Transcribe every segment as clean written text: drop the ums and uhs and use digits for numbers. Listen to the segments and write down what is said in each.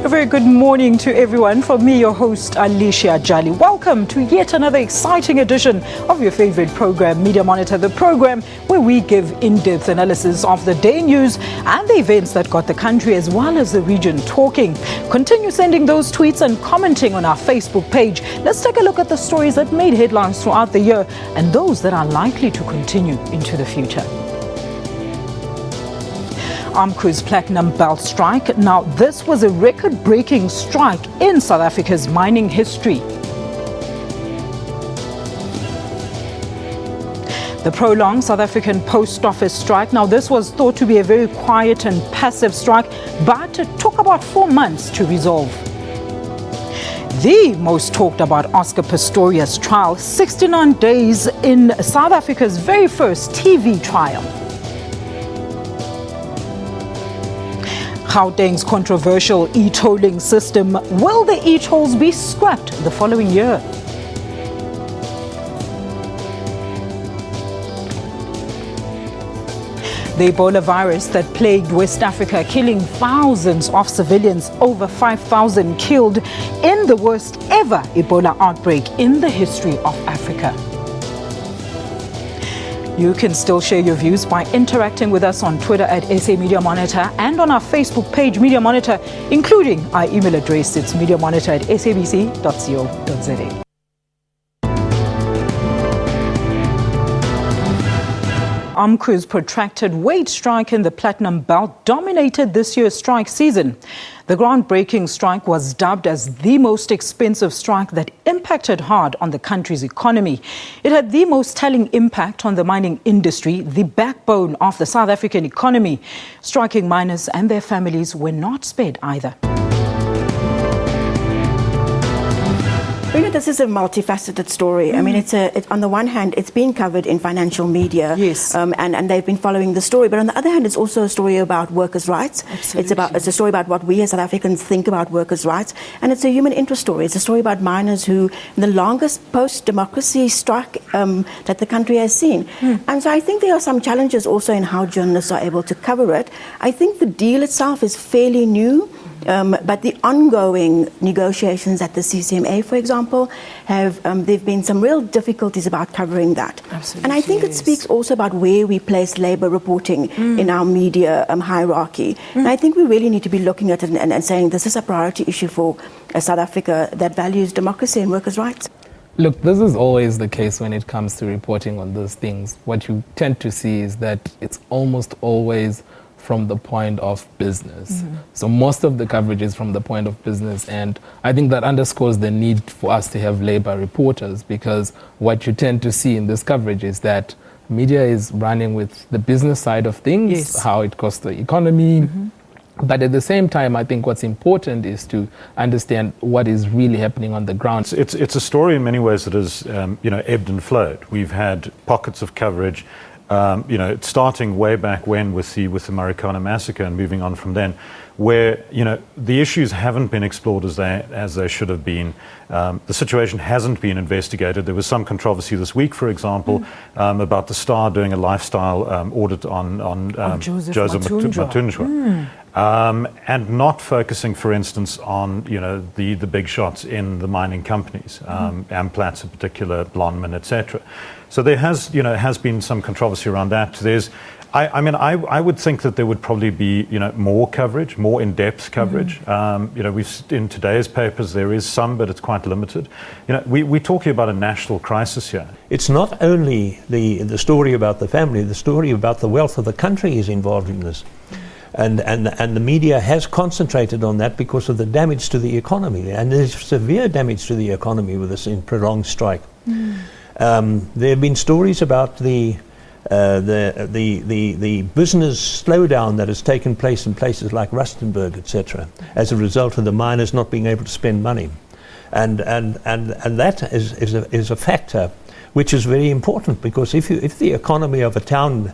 A very good morning to everyone. From me, your host, Alicia Jali. Welcome to yet another exciting edition of your favorite program, Media Monitor, the program where we give in-depth analysis of the day news and the events that got the country as well as the region talking. Continue sending those tweets and commenting on our Facebook page. Let's take a look at the stories that made headlines throughout the year and those that are likely to continue into the future. AMCU's Platinum Belt strike. Now, this was a record-breaking strike in South Africa's mining history. The prolonged South African Post Office strike. Now, this was thought to be a very quiet and passive strike, but it took about 4 months to resolve. The most talked about Oscar Pistorius trial, 69 days in South Africa's very first TV trial. Gauteng's controversial e-tolling system. Will the e-tolls be scrapped the following year? The Ebola virus that plagued West Africa, killing thousands of civilians, over 5,000 killed in the worst ever Ebola outbreak in the history of Africa. You can still share your views by interacting with us on Twitter at SA Media Monitor and on our Facebook page, Media Monitor, including our email address. It's mediamonitor@sabc.co.za. AMCU's protracted wage strike in the Platinum Belt dominated this year's strike season. The groundbreaking strike was dubbed as the most expensive strike that impacted hard on the country's economy. It had the most telling impact on the mining industry, the backbone of the South African economy. Striking miners and their families were not spared either. This is a multifaceted story. I mean, it's on the one hand, it's been covered in financial media, yes, and they've been following the story. But on the other hand, it's also a story about workers' rights. Absolutely. It's a story about what we as South Africans think about workers' rights, and it's a human interest story. It's a story about miners who, in the longest post-democracy strike that the country has seen. And so I think there are some challenges also in how journalists are able to cover it. I think the deal itself is fairly new. But the ongoing negotiations at the CCMA, for example, there've been some real difficulties about covering that. Absolutely, and I think it speaks also about where we place labour reporting in our media hierarchy. And I think we really need to be looking at it and saying this is a priority issue for South Africa that values democracy and workers' rights. Look, this is always the case when it comes to reporting on those things. What you tend to see is that it's almost always from the point of business. So most of the coverage is from the point of business, and I think that underscores the need for us to have labor reporters, because what you tend to see in this coverage is that media is running with the business side of things, yes, how it costs the economy. But at the same time, I think what's important is to understand what is really happening on the ground. It's a story in many ways that has ebbed and flowed. We've had pockets of coverage, starting way back when with the Marikana massacre and moving on from then, where the issues haven't been explored as they should have been. The situation hasn't been investigated. There was some controversy this week, for example, about the Star doing a lifestyle audit on Joseph Matunjwa. And not focusing, for instance, on the big shots in the mining companies, Amplats in particular, Blondman, etc. So there has been some controversy around that. I would think that there would probably be more coverage, more in-depth coverage. In today's papers there is some, but it's quite limited. We're talking about a national crisis here. It's not only the story about the family; the story about the wealth of the country is involved in this. And the media has concentrated on that because of the damage to the economy, and there's severe damage to the economy with this prolonged strike. There have been stories about the business slowdown that has taken place in places like Rustenburg, etc., as a result of the miners not being able to spend money, and that is a factor which is very important, because if the economy of a town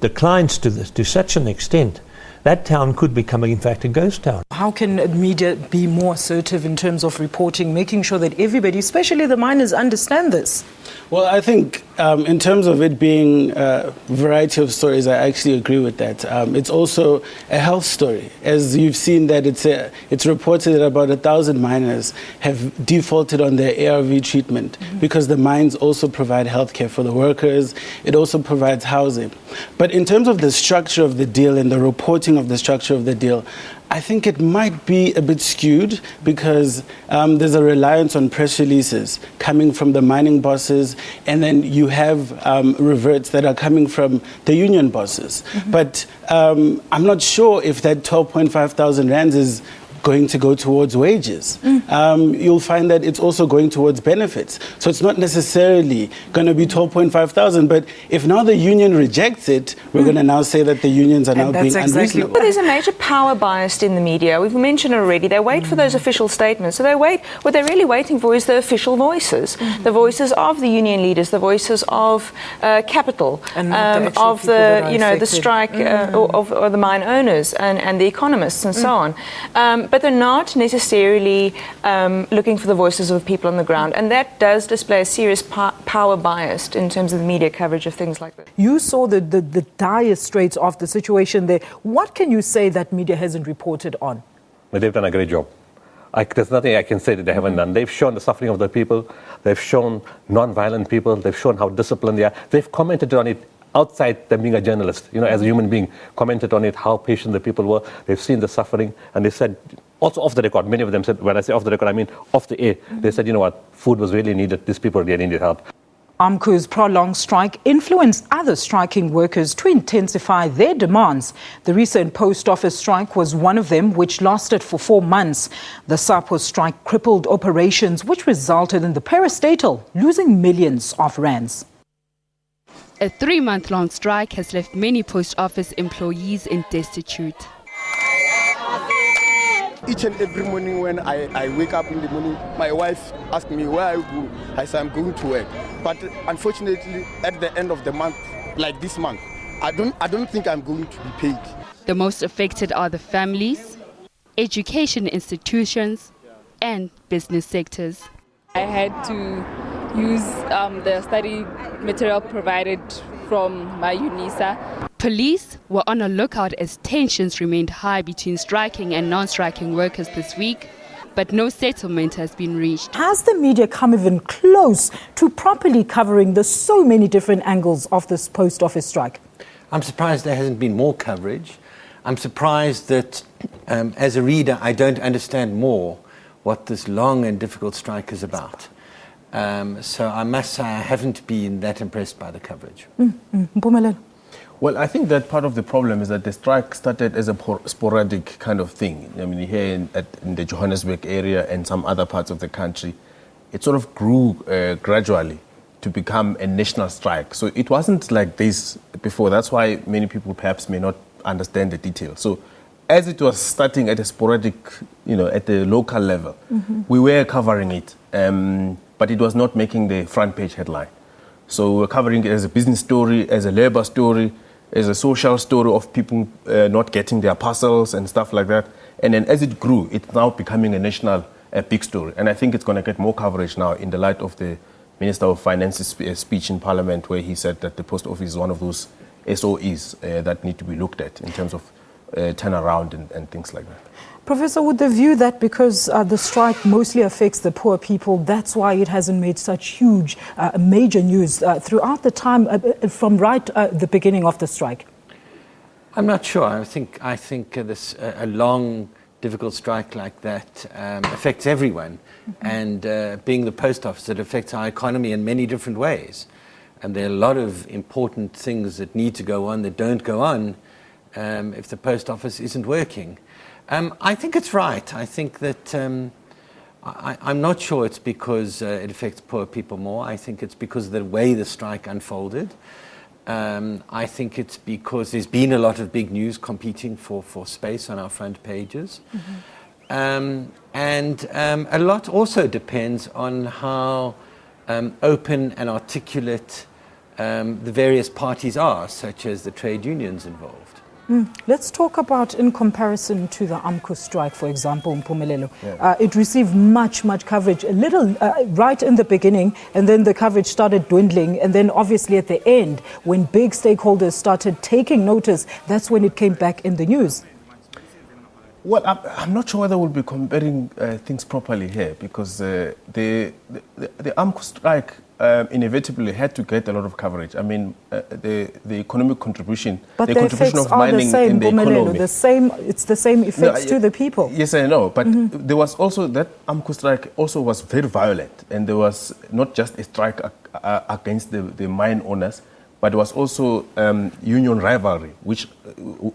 declines to such an extent that town could become, in fact, a ghost town. How can media be more assertive in terms of reporting, making sure that everybody, especially the miners, understand this? Well, I think in terms of it being a variety of stories, I actually agree with that. It's also a health story. As you've seen that it's reported that about 1,000 miners have defaulted on their ARV treatment because the mines also provide healthcare for the workers. It also provides housing. But in terms of the structure of the deal and the reporting of the structure of the deal, I think it might be a bit skewed because there's a reliance on press releases coming from the mining bosses, and then you have reverts that are coming from the union bosses. But I'm not sure if that 12.5 thousand rands is going to go towards wages. You'll find that it's also going towards benefits. So it's not necessarily going to be 12.5 thousand, but if now the union rejects it, we're going to now say that the unions are now being unreasonable. But there's a major power bias in the media. We've mentioned it already. They wait for those official statements. So they wait. What they're really waiting for is the official voices, the voices of the union leaders, the voices of capital, And of the strike, or the mine owners and the economists and so on. But they're not necessarily looking for the voices of people on the ground. And that does display a serious power bias in terms of the media coverage of things like this. You saw the dire straits of the situation there. What can you say that media hasn't reported on? But they've done a great job. There's nothing I can say that they haven't done. They've shown the suffering of the people. They've shown non-violent people. They've shown how disciplined they are. They've commented on it outside them being a journalist, as a human being, commented on it, how patient the people were. They've seen the suffering, and they said, also off the record, many of them said, when I say off the record, I mean off the air, they said, food was really needed, these people really needed help. AMCU's prolonged strike influenced other striking workers to intensify their demands. The recent post office strike was one of them, which lasted for 4 months. The SAPO strike crippled operations, which resulted in the parastatal losing millions of rands. A 3-month-long strike has left many post office employees in destitute. Each and every morning when I wake up in the morning, my wife asks me, where are you going? I say, I'm going to work. But unfortunately, at the end of the month, like this month, I don't think I'm going to be paid. The most affected are the families, education institutions, and business sectors. I had to use the study material provided from my UNISA. Police were on a lookout as tensions remained high between striking and non-striking workers this week, but no settlement has been reached. Has the media come even close to properly covering the so many different angles of this post office strike? I'm surprised there hasn't been more coverage. I'm surprised that as a reader I don't understand more what this long and difficult strike is about. So I must say I haven't been that impressed by the coverage. Well, I think that part of the problem is that the strike started as a sporadic kind of thing. I mean, here in the Johannesburg area and some other parts of the country, it sort of grew gradually to become a national strike. So it wasn't like this before. That's why many people perhaps may not understand the details. So as it was starting at a sporadic, at the local level, we were covering it, but it was not making the front page headline. So we're covering it as a business story, as a labor story, as a social story of people not getting their parcels and stuff like that. And then as it grew, it's now becoming a national big story. And I think it's going to get more coverage now in the light of the Minister of Finance's speech in Parliament, where he said that the post office is one of those SOEs that need to be looked at in terms of turnaround and things like that. Professor, would the view that because the strike mostly affects the poor people, that's why it hasn't made such huge, major news throughout the time from the beginning of the strike? I'm not sure. I think a long, difficult strike like that affects everyone. And being the post office, it affects our economy in many different ways. And there are a lot of important things that need to go on that don't go on if the post office isn't working. I think it's right. I think that I'm not sure it's because it affects poor people more. I think it's because of the way the strike unfolded. I think it's because there's been a lot of big news competing for space on our front pages. And a lot also depends on how open and articulate the various parties are, such as the trade unions involved. Let's talk about, in comparison to the AMCU strike, for example, Mpumelelo. It received much coverage, a little right in the beginning, and then the coverage started dwindling. And then obviously at the end, when big stakeholders started taking notice, that's when it came back in the news. Well, I'm not sure whether we'll be comparing things properly here, because the AMCU strike inevitably had to get a lot of coverage. I mean, the economic contribution, but the the contribution effects of mining are the same, in the economy. It's the same effects to the people. Yes, I know, but there was also that AMCU strike also was very violent, and there was not just a strike against the mine owners, but there was also union rivalry, which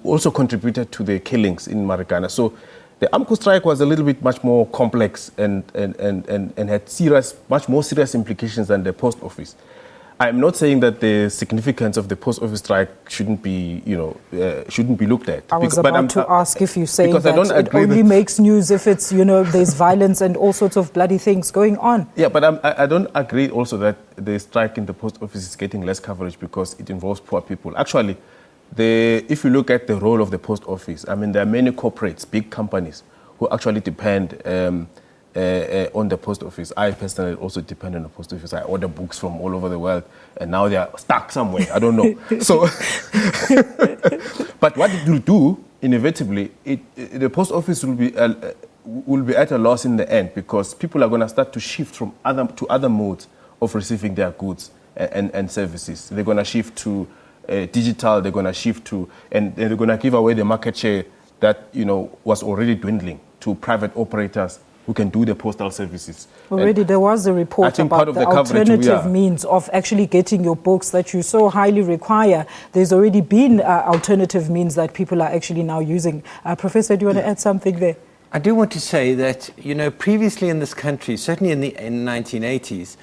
also contributed to the killings in Marikana. So the AMCU strike was a little bit much more complex and had much more serious implications than the post office. I'm not saying that the significance of the post office strike shouldn't be looked at. I was about to ask if you say that it only makes news if it's, there's violence and all sorts of bloody things going on. Yeah, but I don't agree also that the strike in the post office is getting less coverage because it involves poor people. Actually, if you look at the role of the post office, I mean, there are many corporates, big companies, who actually depend on the post office. I personally also depend on the post office. I order books from all over the world, and now they are stuck somewhere. I don't know. So, but what it will do, inevitably, the post office will be at a loss in the end, because people are going to start to shift from other modes of receiving their goods and services. They're going to shift to digital. They're going to shift to, and they're going to give away the market share that was already dwindling to private operators who can do the postal services. Already there was a report about the alternative means of actually getting your books that you so highly require. There's already been alternative means that people are actually now using. Professor, do you want to add something there? I do want to say that, previously in this country, certainly in the 1980s,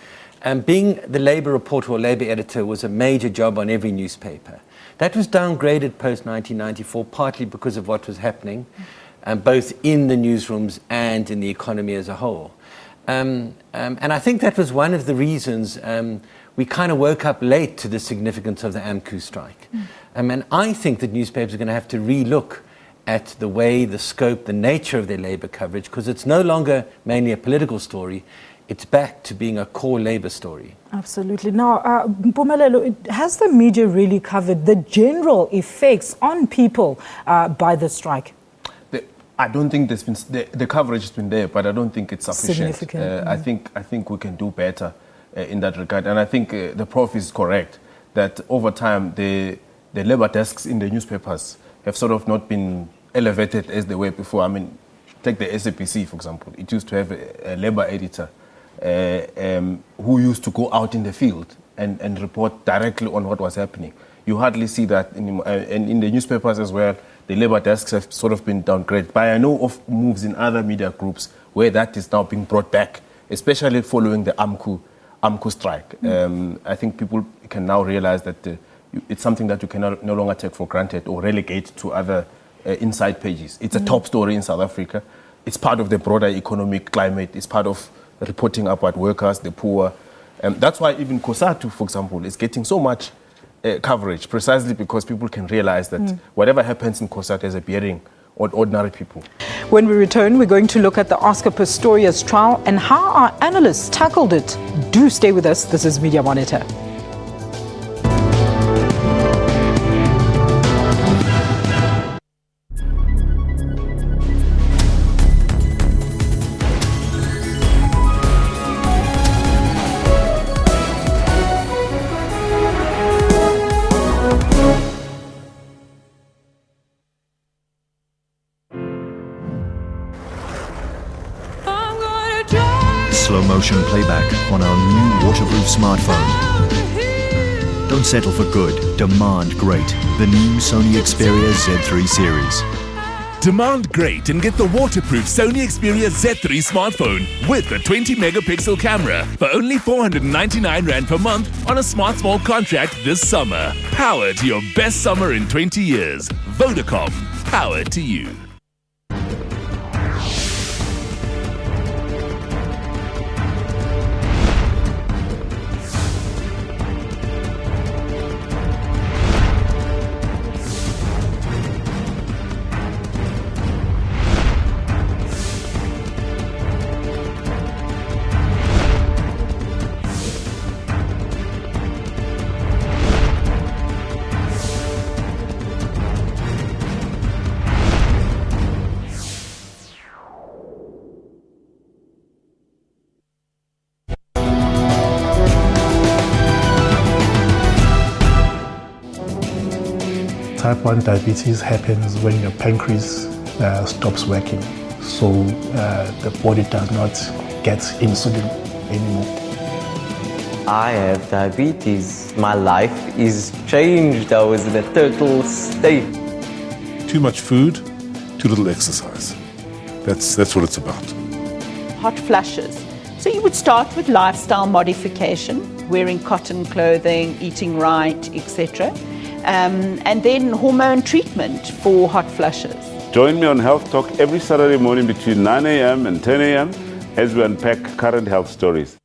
being the Labour reporter or Labour editor was a major job on every newspaper. That was downgraded post-1994, partly because of what was happening, both in the newsrooms and in the economy as a whole. And I think that was one of the reasons we kind of woke up late to the significance of the AMCU strike. And I think that newspapers are going to have to re-look at the way, the scope, the nature of their Labour coverage, because it's no longer mainly a political story. It's back to being a core Labour story. Absolutely. Now, Mpumelelo, has the media really covered the general effects on people by the strike? I don't think there's been the coverage has been there, but I don't think it's sufficient. Significant. I think we can do better in that regard, and I think the Prof is correct that over time the Labour desks in the newspapers have sort of not been elevated as they were before. I mean, take the SABC for example. It used to have a Labour editor who used to go out in the field and report directly on what was happening. You hardly see that anymore, and in the newspapers as well. The Labour desks have sort of been downgraded. But I know of moves in other media groups where that is now being brought back, especially following the AMCU strike. I think people can now realize that it's something that you can no longer take for granted or relegate to other inside pages. It's a top story in South Africa. It's part of the broader economic climate. It's part of reporting about workers, the poor. That's why even COSATU, for example, is getting so much coverage, precisely because people can realize that whatever happens in COSATU has a bearing on ordinary people. When we return, we're going to look at the Oscar Pistorius trial and how our analysts tackled it. Do stay with us. This is Media Monitor. Slow motion playback on our new waterproof smartphone. Don't settle for good, demand great. The new Sony Xperia Z3 series. Demand great and get the waterproof Sony Xperia Z3 smartphone with a 20 megapixel camera for only 499 Rand per month on a Smart Small contract this summer. Power to your best summer in 20 years. Vodacom. Power to you. type 1 diabetes happens when your pancreas stops working, so the body does not get insulin anymore. I have diabetes. My life is changed. I was in a total state. Too much food, too little exercise. That's what it's about. Hot flushes. So you would start with lifestyle modification, wearing cotton clothing, eating right, etc. And then hormone treatment for hot flushes. Join me on Health Talk every Saturday morning between 9 a.m. and 10 a.m. as we unpack current health stories.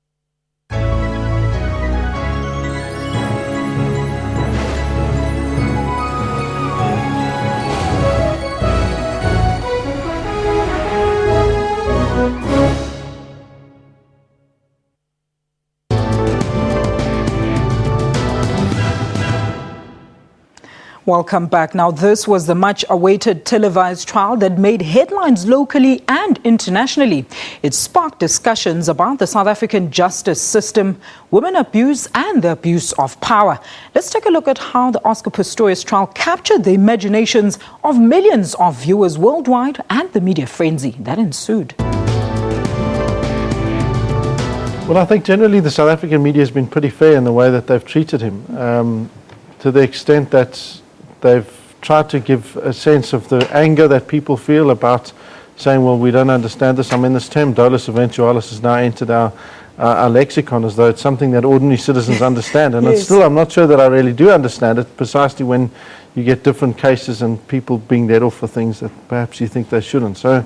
Welcome back. Now, this was the much-awaited televised trial that made headlines locally and internationally. It sparked discussions about the South African justice system, women abuse and the abuse of power. Let's take a look at how the Oscar Pistorius trial captured the imaginations of millions of viewers worldwide and the media frenzy that ensued. Well, I think generally the South African media has been pretty fair in the way that they've treated him, to the extent that they've tried to give a sense of the anger that people feel about saying, well, we don't understand this. I mean, this term dolus eventualis has now entered our lexicon as though it's something that ordinary citizens understand. And Yes. it's still, I'm not sure that I really do understand it, precisely when you get different cases and people being let off for things that perhaps you think they shouldn't. So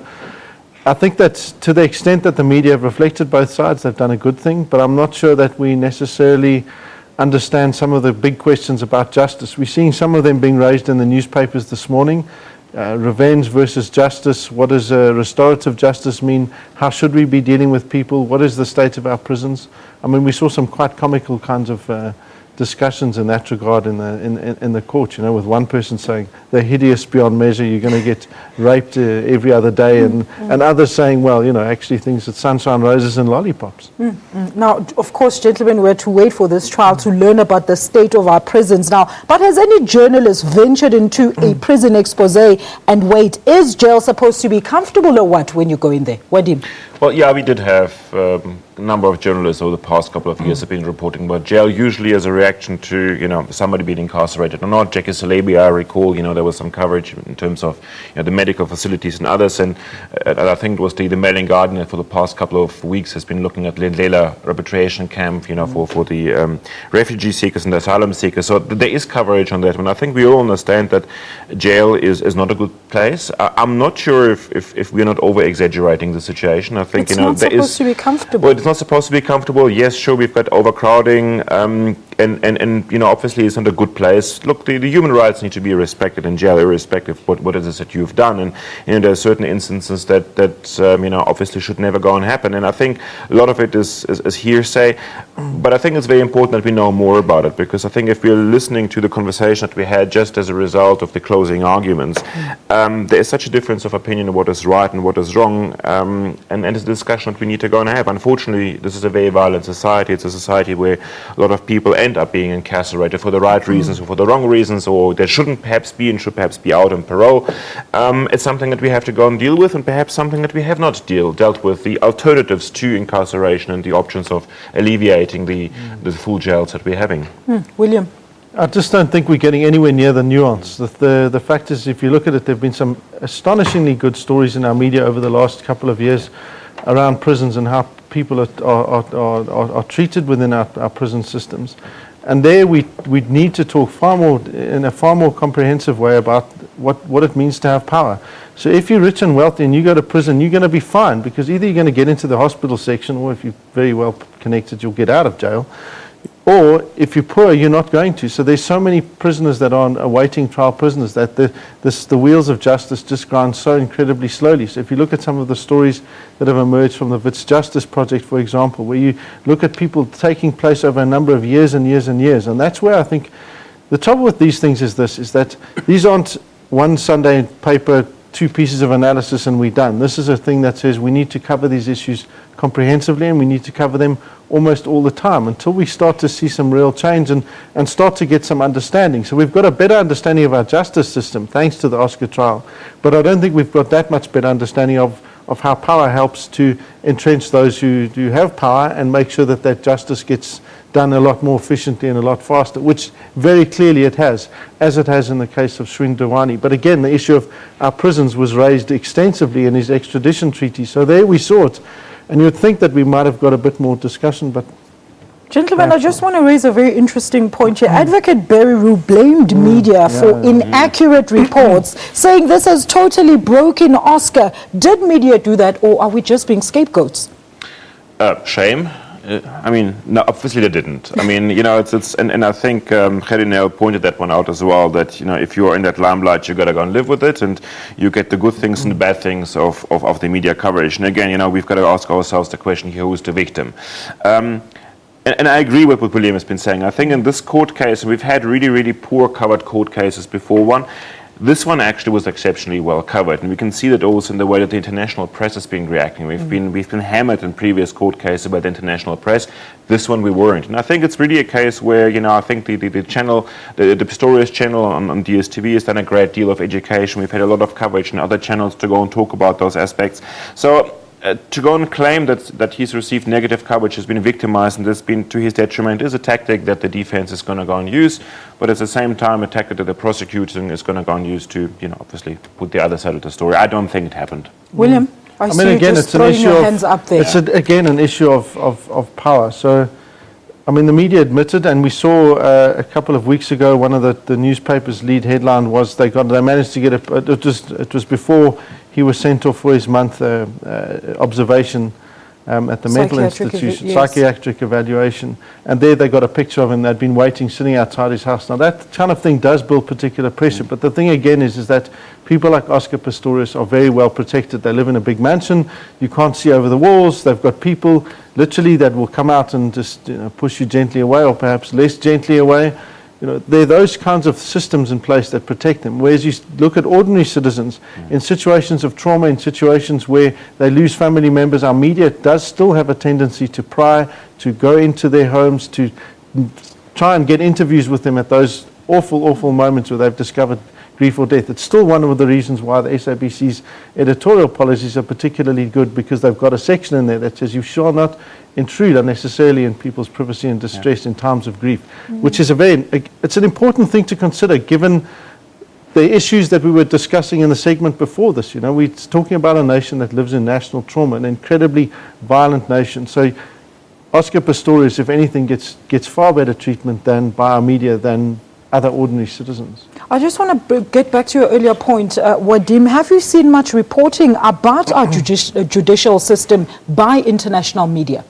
I think that to the extent that the media have reflected both sides, they've done a good thing, but I'm not sure that we necessarily understand some of the big questions about justice. We're seeing some of them being raised in the newspapers this morning. Revenge versus justice. What does restorative justice mean? How should we be dealing with people? What is the state of our prisons? I mean, we saw some quite comical kinds of discussions in that regard in the court, you know, with one person saying they're hideous beyond measure, you're going to get raped every other day, and others saying, well, you know, actually things that sunshine, roses and lollipops. Now, of course, gentlemen, we're to wait for this trial to learn about the state of our prisons now. But has any journalist ventured into a prison expose and wait, is jail supposed to be comfortable or what when you go in there? Wadim? Well, yeah, we did have a number of journalists over the past couple of years have been reporting about jail, usually as a reaction to, you know, somebody being incarcerated or not. Jackie Salebi, I recall, you know, there was some coverage in terms of, you know, the medical facilities and others. And I think it was the Mail and Guardian that for the past couple of weeks has been looking at Lindlela repatriation camp, you know, for the refugee seekers and asylum seekers. So there is coverage on that one. I think we all understand that jail is not a good place. I'm not sure if we're not over-exaggerating the situation. I think, it's not supposed to be comfortable. Well, it's not supposed to be comfortable. Yes, sure, we've got overcrowding, and you know, obviously it's not a good place. Look, the human rights need to be respected in jail, irrespective of what it is that you've done. And you know, there are certain instances that you know, obviously should never go and happen. And I think a lot of it is hearsay. But I think it's very important that we know more about it, because I think if we're listening to the conversation that we had just as a result of the closing arguments, there is such a difference of opinion of what is right and what is wrong, and it's a discussion that we need to go and have. Unfortunately, this is a very violent society. It's a society where a lot of people end up being incarcerated for the right reasons or for the wrong reasons, or they shouldn't perhaps be and should perhaps be out on parole. It's something that we have to go and deal with, and perhaps something that we have not dealt with, the alternatives to incarceration and the options of alleviating the full jails that we're having. William? I just don't think we're getting anywhere near the nuance. The fact is, if you look at it, there have been some astonishingly good stories in our media over the last couple of years around prisons and how people are treated within our prison systems. And there we need to talk in a far more comprehensive way about what it means to have power. So if you're rich and wealthy and you go to prison, you're going to be fine, because either you're going to get into the hospital section, or if you're very well connected, you'll get out of jail. Or if you're poor, you're not going to. So there's so many prisoners that are awaiting trial prisoners that the wheels of justice just grind so incredibly slowly. So if you look at some of the stories that have emerged from the Wits Justice Project, for example, where you look at people taking place over a number of years and years and years, and that's where I think the trouble with these things is that these aren't one Sunday paper, 2 pieces of analysis and we're done. This is a thing that says we need to cover these issues comprehensively, and we need to cover them almost all the time until we start to see some real change and start to get some understanding. So we've got a better understanding of our justice system thanks to the Oscar trial, but I don't think we've got that much better understanding of how power helps to entrench those who do have power and make sure that justice gets done a lot more efficiently and a lot faster, which very clearly it has, as it has in the case of Shrink Dewani. But again, the issue of our prisons was raised extensively in his extradition treaty. So there we saw it. And you'd think that we might have got a bit more discussion, but... Gentlemen, I just want to raise a very interesting point here. Advocate Barry Rue blamed media for inaccurate reports, saying this has totally broken Oscar. Did media do that, or are we just being scapegoats? Shame. I mean, no, obviously they didn't. I mean, you know, and I think Gerrie Nel pointed that one out as well, that, you know, if you're in that limelight, you got to go and live with it, and you get the good things and the bad things of the media coverage. And again, you know, we've got to ask ourselves the question here, who's the victim? And I agree with what William has been saying. I think in this court case, we've had really, really poor covered court cases before. This one actually was exceptionally well covered, and we can see that also in the way that the international press has been reacting. We've been hammered in previous court cases by the international press. This one we weren't, and I think it's really a case where, you know, I think the channel, the Pistorius channel on DSTV has done a great deal of education. We've had a lot of coverage in other channels to go and talk about those aspects. So to go and claim that he's received negative coverage, has been victimized, and that's been to his detriment, is a tactic that the defense is going to go and use, but at the same time a tactic that the prosecution is going to go and use to, you know, obviously put the other side of the story. I don't think it happened. William, I see you just throwing your hands up there. It's again an issue of power. So, I mean, the media admitted, and we saw a couple of weeks ago, one of the newspaper's lead headline was they managed to get it was before he was sent off for his month observation at the mental institution, psychiatric evaluation, and there they got a picture of him. They'd been waiting, sitting outside his house. Now that kind of thing does build particular pressure, but the thing again is that people like Oscar Pistorius are very well protected. They live in a big mansion. You can't see over the walls. They've got people literally that will come out and just, you know, push you gently away, or perhaps less gently away. You know, there are those kinds of systems in place that protect them. Whereas you look at ordinary citizens in situations of trauma, in situations where they lose family members, our media does still have a tendency to pry, to go into their homes, to try and get interviews with them at those awful, awful moments where they've discovered grief or death. It's still one of the reasons why the SABC's editorial policies are particularly good, because they've got a section in there that says you shall not intrude unnecessarily in people's privacy and distress in times of grief, which is it's an important thing to consider given the issues that we were discussing in the segment before this. You know, we're talking about a nation that lives in national trauma, an incredibly violent nation. So Oscar Pistorius, if anything, gets far better treatment than by our media than other ordinary citizens. I just want to get back to your earlier point, Wadim. Have you seen much reporting about our judicial system by international media?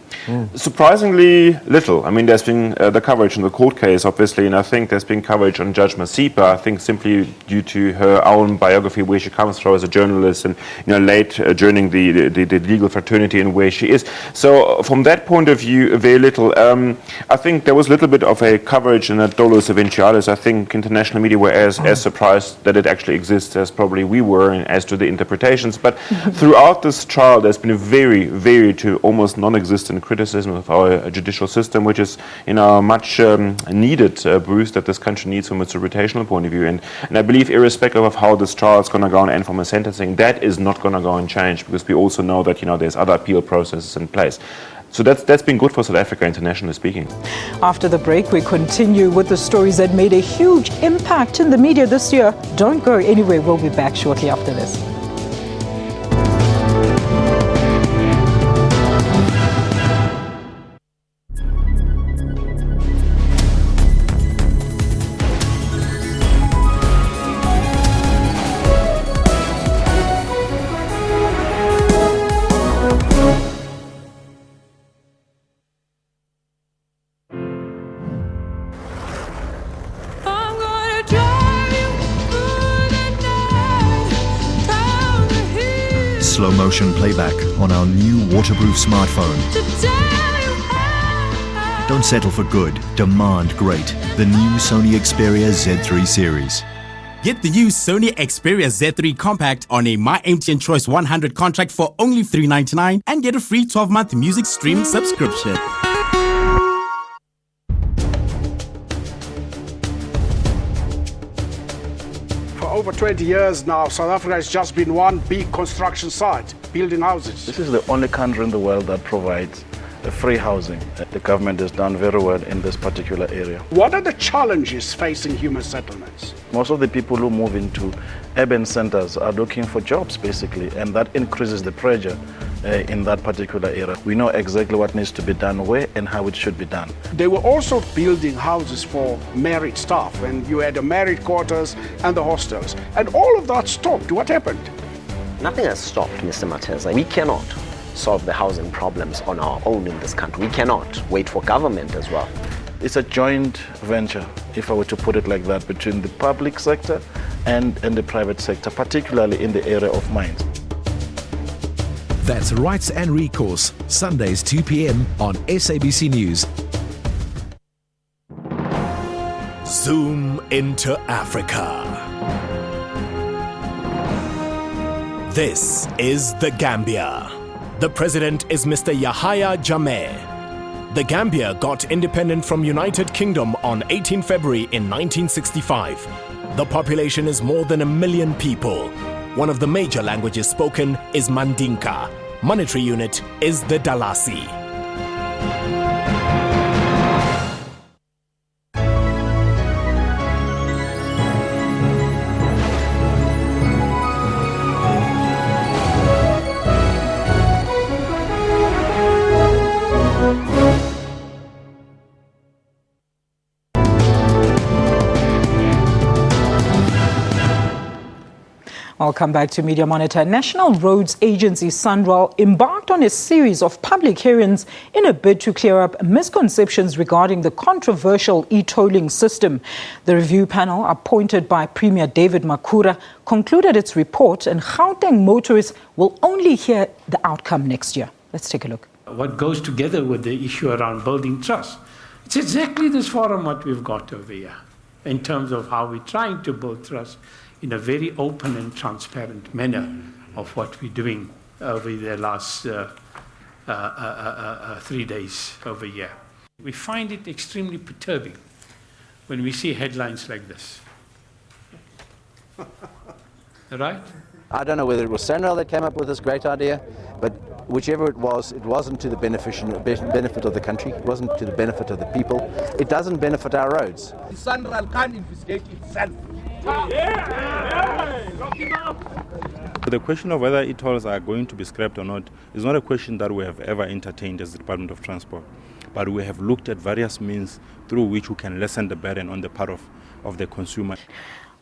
Surprisingly little. I mean, there's been the coverage in the court case, obviously, and I think there's been coverage on Judge Masipa, I think simply due to her own biography, where she comes from as a journalist, and, you know, late joining the legal fraternity and where she is. So from that point of view, very little. I think there was a little bit of a coverage in that Dolus Eventualis. I think international media were as surprised that it actually exists as probably we were, and as to the interpretations. But throughout this trial, there's been a very, very to almost non-existent criticism of our judicial system, which is, you know, a much needed boost that this country needs from its reputational point of view. And I believe, irrespective of how this trial is going to go and end from a sentencing, that is not going to go and change, because we also know that, you know, there's other appeal processes in place. So that's been good for South Africa, internationally speaking. After the break, we continue with the stories that made a huge impact in the media this year. Don't go anywhere. We'll be back shortly after this. Slow motion playback on our new waterproof smartphone. Don't settle for good, demand great. The new Sony Xperia Z3 series. Get the new Sony Xperia Z3 Compact on a My MTN Choice 100 contract for only $399 and get a free 12-month music streaming subscription. over 20 years now, South Africa has just been one big construction site, building houses. This is the only country in the world that provides free housing. The government has done very well in this particular area. What are the challenges facing human settlements? Most of the people who move into urban centers are looking for jobs, basically, and that increases the pressure in that particular area. We know exactly what needs to be done where and how it should be done. They were also building houses for married staff, and you had the married quarters and the hostels. And all of that stopped. What happened? Nothing has stopped, Mr. Mateza. We cannot solve the housing problems on our own in this country. We cannot wait for government as well. It's a joint venture, if I were to put it like that, between the public sector and the private sector, particularly in the area of mines. That's Rights and Recourse, Sundays 2 p.m. on SABC News. Zoom into Africa. This is the Gambia. The president is Mr. Yahya Jammeh. The Gambia got independent from United Kingdom on 18 February in 1965. The population is more than 1 million people. One of the major languages spoken is Mandinka. Monetary unit is the Dalasi. Welcome back to Media Monitor. National Roads Agency SANRAL embarked on a series of public hearings in a bid to clear up misconceptions regarding the controversial e-tolling system. The review panel, appointed by Premier David Makhura, concluded its report, and Gauteng motorists will only hear the outcome next year. Let's take a look. What goes together with the issue around building trust? It's exactly this forum what we've got over here in terms of how we're trying to build trust in a very open and transparent manner of what we're doing over the last 3 days over here. We find it extremely perturbing when we see headlines like this. Right? I don't know whether it was SANRAL that came up with this great idea, but whichever it wasn't to the benefit of the country, it wasn't to the benefit of the people. It doesn't benefit our roads. SANRAL can't investigate itself. The question of whether e-tolls are going to be scrapped or not is not a question that we have ever entertained as the Department of Transport, but we have looked at various means through which we can lessen the burden on the part of the consumer.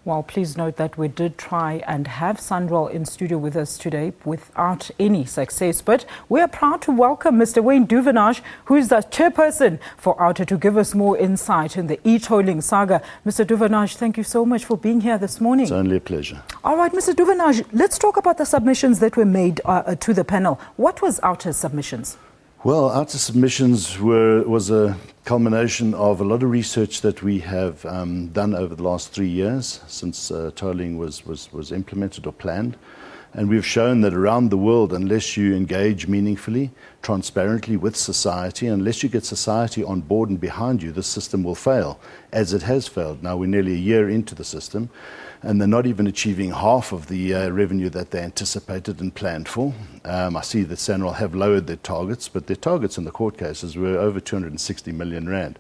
Well, please note that we did try and have SANRAL in studio with us today without any success. But we are proud to welcome Mr. Wayne Duvenage, who is the chairperson for OUTA, to give us more insight in the e-tolling saga. Mr. Duvenage, thank you so much for being here this morning. It's only a pleasure. All right, Mr. Duvenage, let's talk about the submissions that were made to the panel. What was OUTA's submissions? Well, OUTA submissions was a culmination of a lot of research that we have done over the last 3 years since tolling was implemented or planned. And we've shown that around the world, unless you engage meaningfully, transparently with society, unless you get society on board and behind you, the system will fail, as it has failed. Now we're nearly a year into the system, and they're not even achieving half of the revenue that they anticipated and planned for. I see that SANRAL have lowered their targets, but their targets in the court cases were over 260 million rand.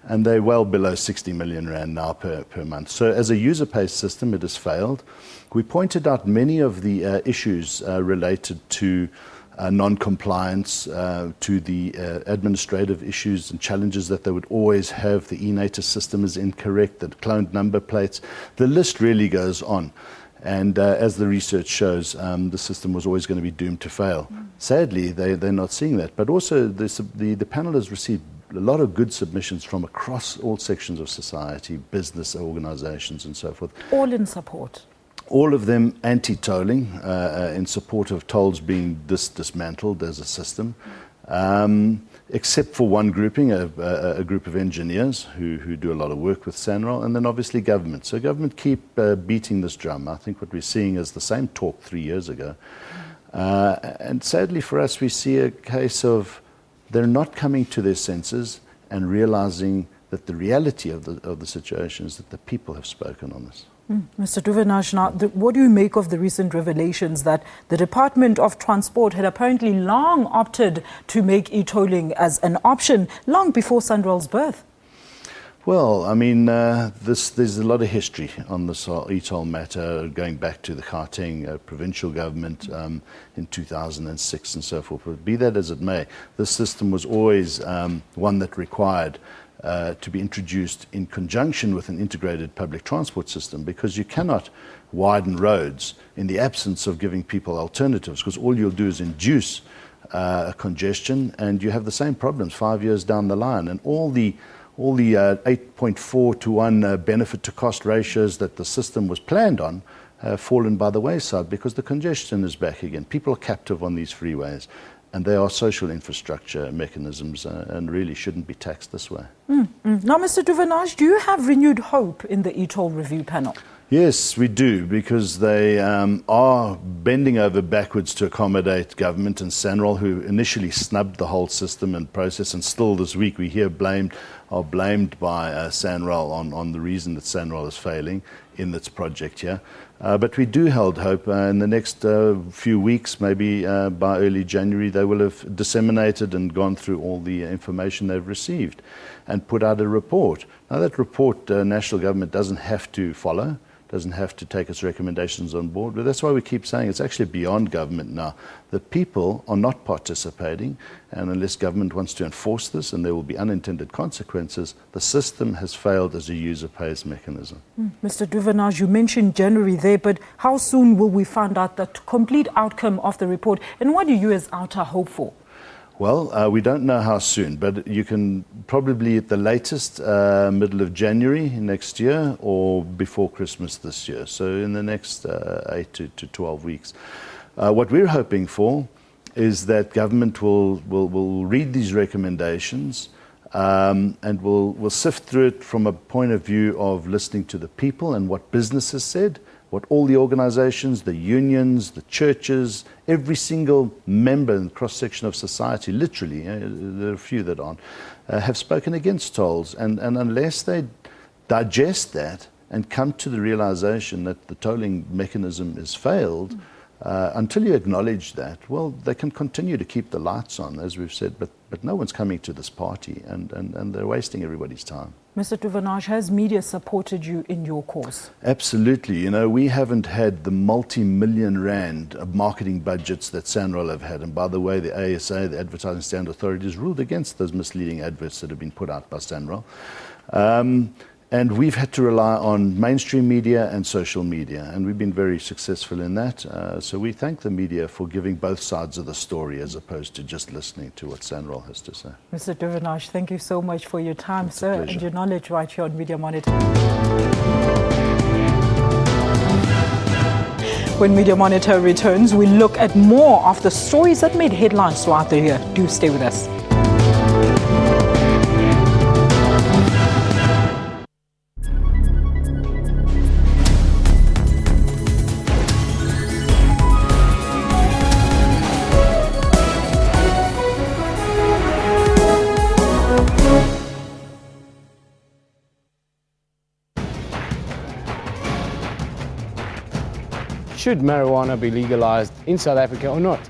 And they're well below 60 million rand now per month. So as a user-paced system, it has failed. We pointed out many of the issues related to non-compliance, to the administrative issues and challenges that they would always have. The e-natus system is incorrect, the cloned number plates. The list really goes on. And as the research shows, the system was always going to be doomed to fail. Sadly, they're not seeing that. But also, the panel has received a lot of good submissions from across all sections of society, business organizations and so forth. All in support. All of them anti-tolling, in support of tolls being dismantled as a system, except for one grouping, a group of engineers who do a lot of work with SANRAL, and then obviously government. So government keep beating this drum. I think what we're seeing is the same talk 3 years ago. And sadly for us, we see a case of they're not coming to their senses and realizing that the reality of the situation is that the people have spoken on this. Mr. Duvenage, now, what do you make of the recent revelations that the Department of Transport had apparently long opted to make e-tolling as an option long before SANRAL's birth? Well, I mean, there's a lot of history on this e-toll matter going back to the Gauteng provincial government in 2006 and so forth. But be that as it may, this system was always one that required to be introduced in conjunction with an integrated public transport system, because you cannot widen roads in the absence of giving people alternatives, because all you'll do is induce congestion, and you have the same problems 5 years down the line. And all the 8.4 to 1 benefit to cost ratios that the system was planned on have fallen by the wayside because the congestion is back again. People are captive on these freeways, and they are social infrastructure mechanisms and really shouldn't be taxed this way. Now, Mr. Duvenage, do you have renewed hope in the e-toll review panel? Yes, we do, because they are bending over backwards to accommodate government and SANRAL, who initially snubbed the whole system and process, and still this week we hear are blamed by SANRAL on the reason that SANRAL is failing in its project here. But we do hold hope. In the next few weeks, maybe by early January, they will have disseminated and gone through all the information they've received and put out a report. Now, that report, national government doesn't have to follow, doesn't have to take its recommendations on board, but that's why we keep saying it's actually beyond government now. The people are not participating, and unless government wants to enforce this, and there will be unintended consequences, the system has failed as a user pays mechanism. Mr. Duvenage, you mentioned January there, but how soon will we find out the complete outcome of the report, and what do you as OUTA hope for? Well, we don't know how soon, but you can probably at the latest middle of January next year or before Christmas this year. So in the next 8 to 12 weeks. What we're hoping for is that government will read these recommendations and will sift through it from a point of view of listening to the people and what businesses said, what all the organizations, the unions, the churches, every single member and cross-section of society, literally, there are a few that aren't, have spoken against tolls. And unless they digest that and come to the realization that the tolling mechanism has failed, until you acknowledge that, well, they can continue to keep the lights on, as we've said, but no one's coming to this party, and they're wasting everybody's time. Mr. Duvenage, has media supported you in your cause? Absolutely. You know, we haven't had the multi-million rand marketing budgets that SANRAL have had. And by the way, the ASA, the Advertising Standard Authority, has ruled against those misleading adverts that have been put out by SANRAL. And we've had to rely on mainstream media and social media, and we've been very successful in that. So we thank the media for giving both sides of the story as opposed to just listening to what SANRAL has to say. Mr. Duvenage, thank you so much for your time, sir, and your knowledge right here on Media Monitor. When Media Monitor returns, we look at more of the stories that made headlines throughout the year. Do stay with us. Should marijuana be legalized in South Africa or not?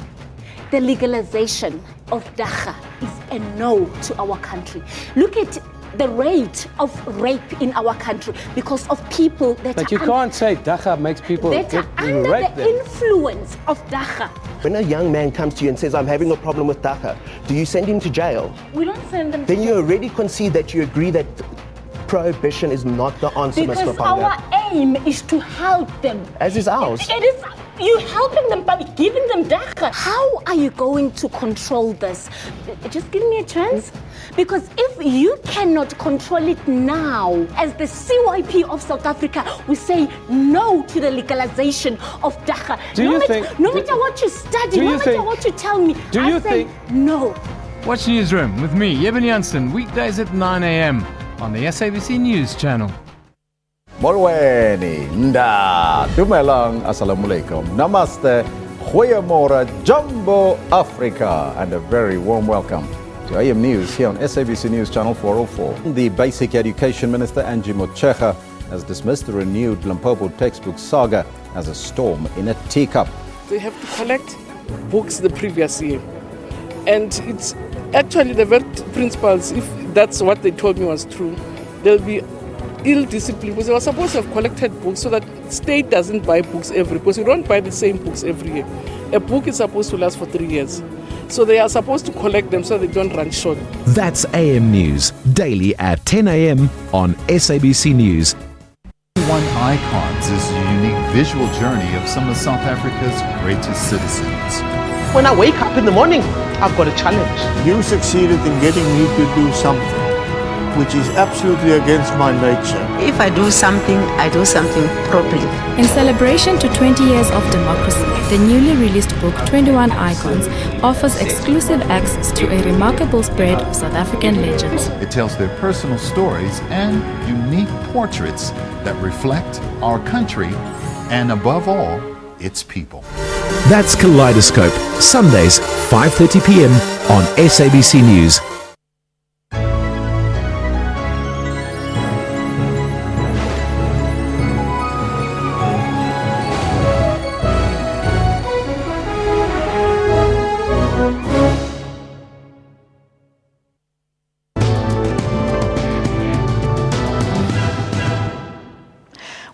The legalization of dagga is a no to our country. Look at the rate of rape in our country because of people that But you can't say dagga makes people that get are under raped the then. influence of dagga. When a young man comes to you and says, I'm having a problem with dagga, do you send him to jail? We don't send them Then to you already concede that you agree that prohibition is not the answer, Mr. because Panga. our aim is to help them. As is ours. It is you helping them by giving them dagga. How are you going to control this? Just give me a chance. Because if you cannot control it now, as the CYP of South Africa, we say no to the legalization of dagga. No matter what you study, no matter what you tell me, I say no. Watch Newsroom with me, Eben Janssen, weekdays at 9 a.m. on the SABC News channel. Molweni, nda, dumelang, assalamualaikum, namaste, goeiemorgen, Jumbo Africa, and a very warm welcome to AM News here on SABC News Channel 404. The Basic Education Minister, Angie Motshekga, has dismissed the renewed Limpopo textbook saga as a storm in a teacup. They have to collect books the previous year. And it's actually the very principals, if that's what they told me was true, they'll be ill discipline because they were supposed to have collected books so that state doesn't buy books because we don't buy the same books every year. A book is supposed to last for 3 years. So they are supposed to collect them so they don't run short. That's AM News, daily at 10 a.m. on SABC News. 21 Icons is a unique visual journey of some of South Africa's greatest citizens. When I wake up in the morning, I've got a challenge. You succeeded in getting me to do something which is absolutely against my nature. If I do something properly. In celebration to 20 years of democracy, the newly released book 21 Icons offers exclusive access to a remarkable spread of South African legends. It tells their personal stories and unique portraits that reflect our country and, above all, its people. That's Kaleidoscope, Sundays, 5:30 p.m. on SABC News.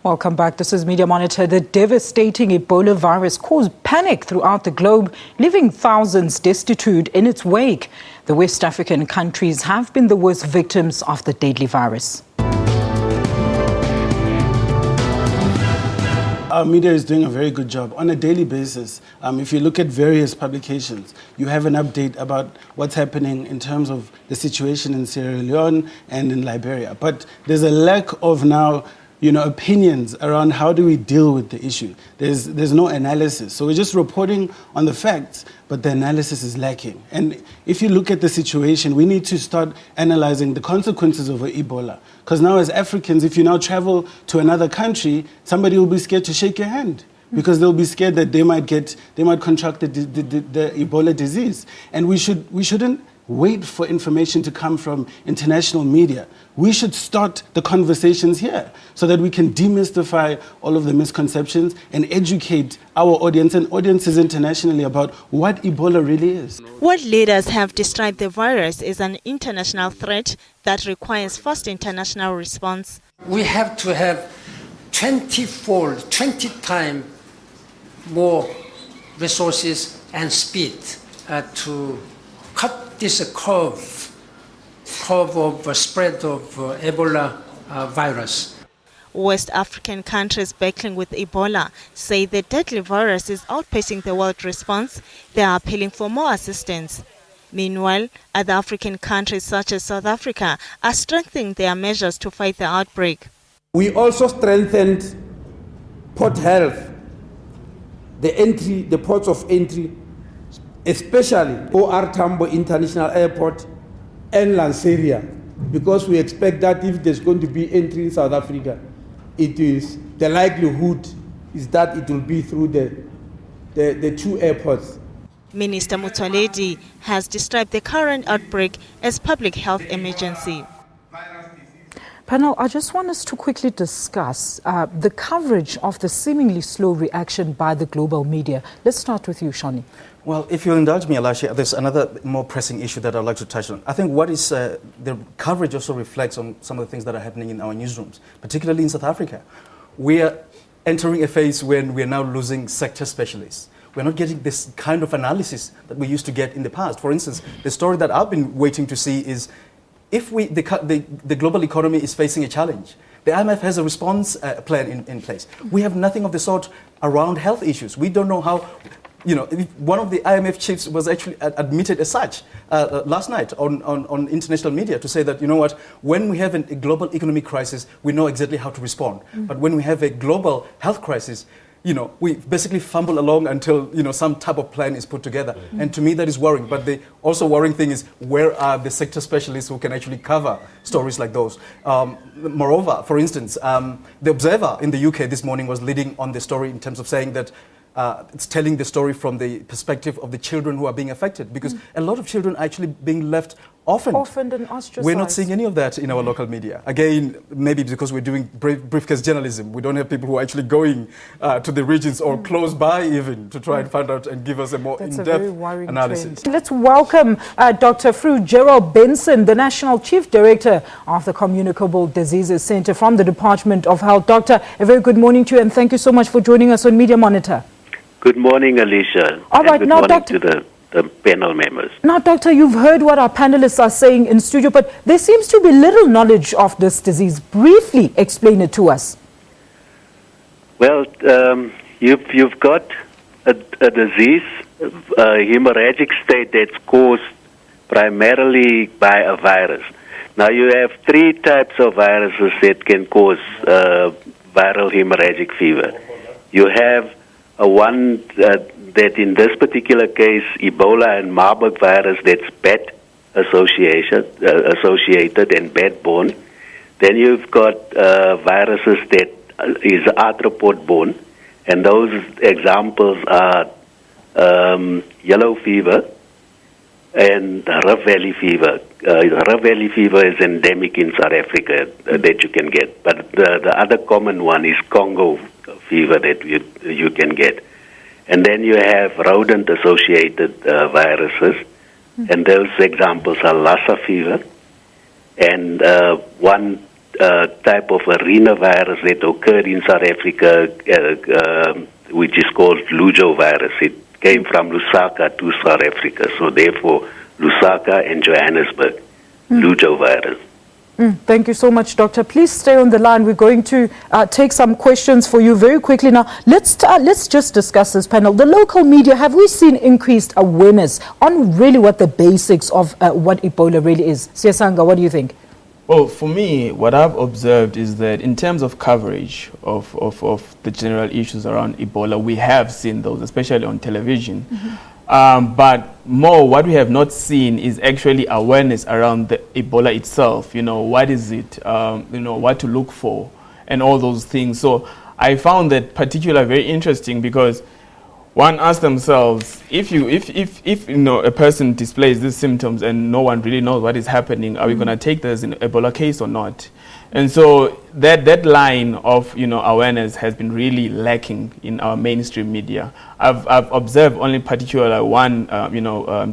Welcome back. This is Media Monitor. The devastating Ebola virus caused panic throughout the globe, leaving thousands destitute in its wake. The West African countries have been the worst victims of the deadly virus. Our media is doing a very good job on a daily basis. If you look at various publications, you have an update about what's happening in terms of the situation in Sierra Leone and in Liberia. But there's a lack of now opinions around how do we deal with the issue. There's no analysis. So we're just reporting on the facts, but the analysis is lacking. And if you look at the situation, we need to start analyzing the consequences of Ebola. Because now as Africans, if you now travel to another country, somebody will be scared to shake your hand, because they'll be scared that they might contract the Ebola disease. And we shouldn't wait for information to come from international media. We should start the conversations here so that we can demystify all of the misconceptions and educate our audience and audiences internationally about what Ebola really is. World leaders have described the virus as an international threat that requires fast international response. We have to have 20-fold, 20 times more resources and speed to cut this curve of spread of Ebola virus. West African countries battling with Ebola say the deadly virus is outpacing the world response. They are appealing for more assistance. Meanwhile, other African countries such as South Africa are strengthening their measures to fight the outbreak. We also strengthened port health, the ports of entry, especially OR Tambo International Airport and Lanseria, because we expect that if there's going to be entry in South Africa, the likelihood is that it will be through the two airports. Minister Motsoaledi has described the current outbreak as public health emergency. Panel, I just want us to quickly discuss the coverage of the seemingly slow reaction by the global media. Let's start with you, Shani. Well, if you'll indulge me, Alashi, there's another more pressing issue that I'd like to touch on. I think what is the coverage also reflects on some of the things that are happening in our newsrooms, particularly in South Africa. We are entering a phase when we are now losing sector specialists. We're not getting this kind of analysis that we used to get in the past. For instance, the story that I've been waiting to see is if the global economy is facing a challenge, the IMF has a response plan in place. We have nothing of the sort around health issues. We don't know how. One of the IMF chiefs was actually admitted as such last night on international media to say that, when we have a global economic crisis, we know exactly how to respond. But when we have a global health crisis, we basically fumble along until, some type of plan is put together. And to me, that is worrying. But the also worrying thing is, where are the sector specialists who can actually cover stories like those? Moreover, for instance, the Observer in the UK this morning was leading on the story in terms of saying that it's telling the story from the perspective of the children who are being affected, because a lot of children are actually being left Orphaned and ostracized. We're not seeing any of that in our local media. Again, maybe because we're doing briefcase journalism. We don't have people who are actually going to the regions or close by even to try and find out and give us a more in-depth analysis. Let's welcome Dr. Fru Gerald Benson, the National Chief Director of the Communicable Diseases Center from the Department of Health. Doctor, a very good morning to you and thank you so much for joining us on Media Monitor. Good morning, Alicia. All right, good now, morning Doctor, to the panel members. Now, Doctor, you've heard what our panelists are saying in studio, but there seems to be little knowledge of this disease. Briefly explain it to us. Well, you've got a disease, a hemorrhagic state that's caused primarily by a virus. Now, you have three types of viruses that can cause viral hemorrhagic fever. You have one that in this particular case, Ebola and Marburg virus, that's bat associated and bat-borne. Then you've got viruses that is arthropod-borne, and those examples are yellow fever and Rift Valley fever. Rift Valley fever is endemic in South Africa that you can get, but the other common one is Congo fever that you can get. And then you have rodent-associated viruses, and those examples are Lassa fever and one type of arenavirus that occurred in South Africa, which is called Lujo virus. It came from Lusaka to South Africa, so therefore Lusaka and Johannesburg, Lujo virus. Thank you so much, Doctor. Please stay on the line. We're going to take some questions for you very quickly. Now, let's just discuss this panel. The local media, have we seen increased awareness on really what the basics of what Ebola really is? Siasanga, what do you think? Well, for me, what I've observed is that in terms of coverage of the general issues around Ebola, we have seen those, especially on television. But more, what we have not seen is actually awareness around the Ebola itself. You know, what is it? You know, what to look for, and all those things. So I found that particular very interesting because one asks themselves, if you know a person displays these symptoms and no one really knows what is happening, are we going to take this as an Ebola case or not? And so that line of awareness has been really lacking in our mainstream media. I've observed only particular one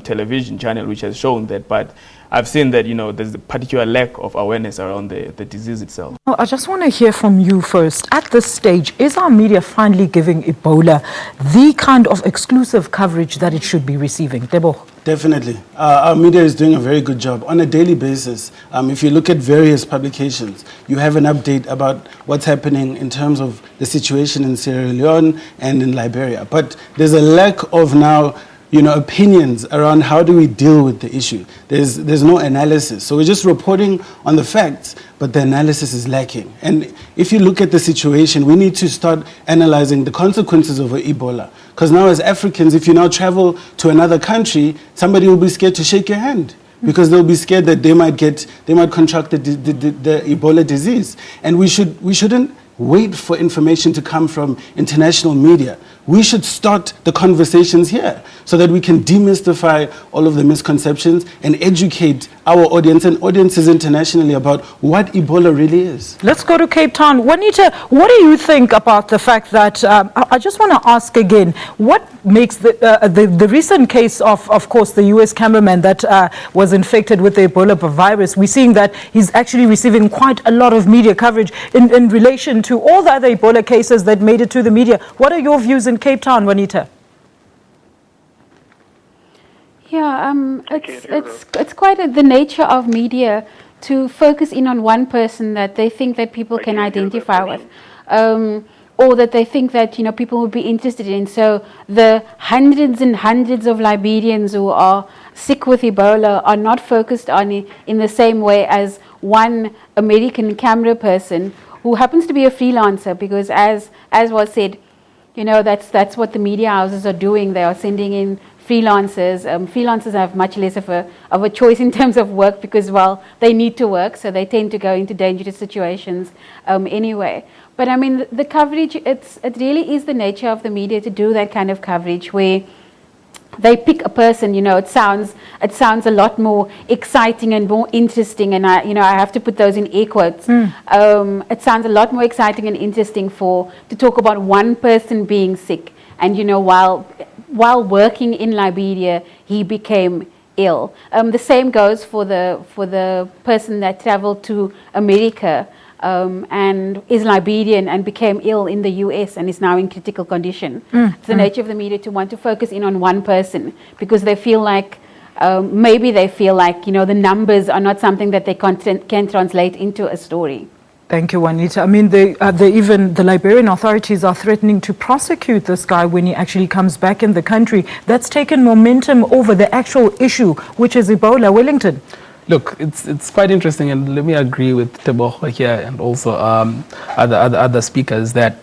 television channel which has shown that, but I've seen that there's a particular lack of awareness around the disease itself. Well, I just want to hear from you first. At this stage, is our media finally giving Ebola the kind of exclusive coverage that it should be receiving? Debo? Definitely. Our media is doing a very good job. On a daily basis, if you look at various publications, you have an update about what's happening in terms of the situation in Sierra Leone and in Liberia. But there's a lack of now opinions around how do we deal with the issue. There's no analysis. So we're just reporting on the facts, but the analysis is lacking. And if you look at the situation, we need to start analyzing the consequences of Ebola. Because now as Africans, if you now travel to another country, somebody will be scared to shake your hand because they'll be scared that they might contract the Ebola disease. And we shouldn't wait for information to come from international media. We should start the conversations here so that we can demystify all of the misconceptions and educate our audience and audiences internationally about what Ebola really is. Let's go to Cape Town. Juanita, what do you think about the fact that, I just want to ask again, what makes the recent case of course, the US cameraman that was infected with the Ebola virus, we're seeing that he's actually receiving quite a lot of media coverage in relation to all the other Ebola cases that made it to the media. What are your views in Cape Town, Juanita? Yeah, it's quite the nature of media to focus in on one person that they think that people can identify with, or that they think that people would be interested in. So the hundreds and hundreds of Liberians who are sick with Ebola are not focused on it in the same way as one American camera person who happens to be a freelancer, because as was said, that's what the media houses are doing. They are sending in freelancers. Freelancers have much less of a choice in terms of work because, well, they need to work, so they tend to go into dangerous situations anyway. But I mean, the coverage, it really is the nature of the media to do that kind of coverage where they pick a person, it sounds a lot more exciting and more interesting, and I have to put those in air quotes. It sounds a lot more exciting and interesting to talk about one person being sick, and while working in Liberia, he became ill. The same goes for the person that traveled to America and is Liberian and became ill in the US and is now in critical condition. It's the nature of the media to want to focus in on one person because they feel like the numbers are not something that they can translate into a story. Thank you, Juanita. I mean, the Liberian authorities are threatening to prosecute this guy when he actually comes back in the country. That's taken momentum over the actual issue, which is Ebola. Wellington. Look, it's quite interesting, and let me agree with Teboho here and also other speakers that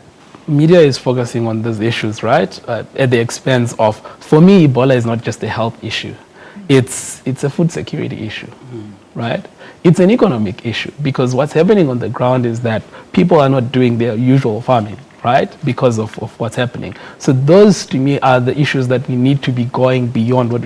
media is focusing on these issues, right, at the expense of, for me, Ebola is not just a health issue. It's a food security issue, right? It's an economic issue because what's happening on the ground is that people are not doing their usual farming, right, because of what's happening. So those, to me, are the issues that we need to be going beyond what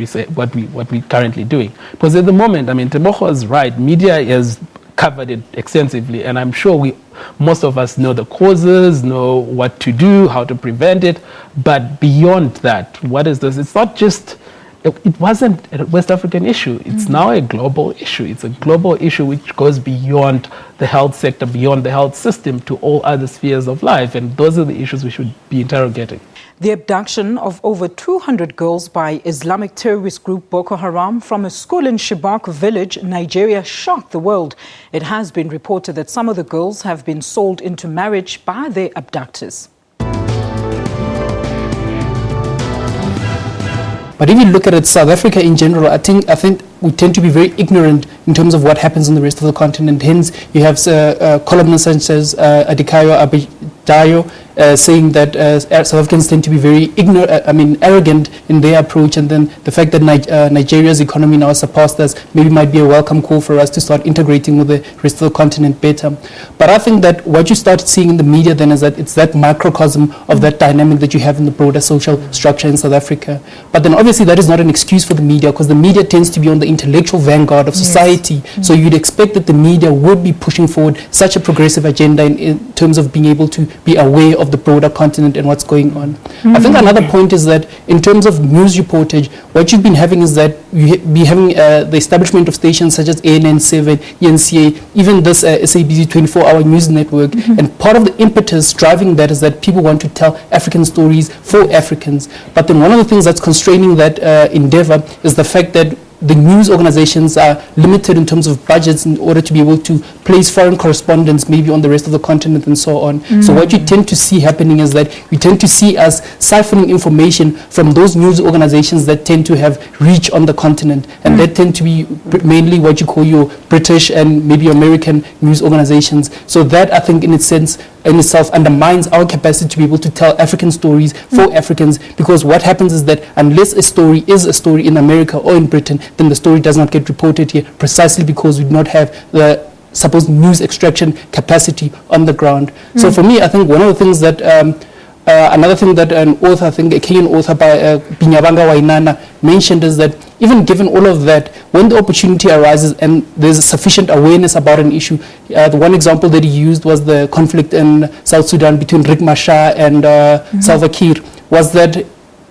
we're currently doing. Because at the moment, I mean, Teboho is right. Media has covered it extensively, and I'm sure most of us know the causes, know what to do, how to prevent it. But beyond that, what is this? It's not just. It wasn't a West African issue. It's now a global issue. It's a global issue which goes beyond the health sector, beyond the health system to all other spheres of life. And those are the issues we should be interrogating. The abduction of over 200 girls by Islamic terrorist group Boko Haram from a school in Chibok village, Nigeria, shocked the world. It has been reported that some of the girls have been sold into marriage by their abductors. But if you look at it, South Africa in general, I think we tend to be very ignorant in terms of what happens in the rest of the continent. Hence, you have columnists such as Adikayo Abidayo saying that South Africans tend to be very arrogant in their approach, and then the fact that Nigeria's economy now surpassed us maybe might be a welcome call for us to start integrating with the rest of the continent better. But I think that what you start seeing in the media then is that it's that microcosm of that dynamic that you have in the broader social structure in South Africa. But then obviously that is not an excuse for the media, because the media tends to be on the intellectual vanguard of society. So you'd expect that the media would be pushing forward such a progressive agenda in terms of being able to be aware of the broader continent and what's going on. I think another point is that in terms of news reportage, what you've been having is that you be having the establishment of stations such as ANN7, ENCA, even this SABC 24-hour news network. And part of the impetus driving that is that people want to tell African stories for Africans. But then one of the things that's constraining that endeavor is the fact that the news organizations are limited in terms of budgets in order to be able to place foreign correspondents maybe on the rest of the continent and so on. So what you tend to see happening is that you tend to see us siphoning information from those news organizations that tend to have reach on the continent, and that tend to be mainly what you call your British and maybe American news organizations. So that, I think, in itself undermines our capacity to be able to tell African stories for Africans, because what happens is that unless a story is a story in America or in Britain, then the story does not get reported here, precisely because we do not have the supposed news extraction capacity on the ground. So for me, I think one of the things that another thing that an author, I think a Kenyan author by Binyabanga Wainana mentioned, is that even given all of that, when the opportunity arises and there's sufficient awareness about an issue, the one example that he used was the conflict in South Sudan between Riek Machar and Salva Kiir, was that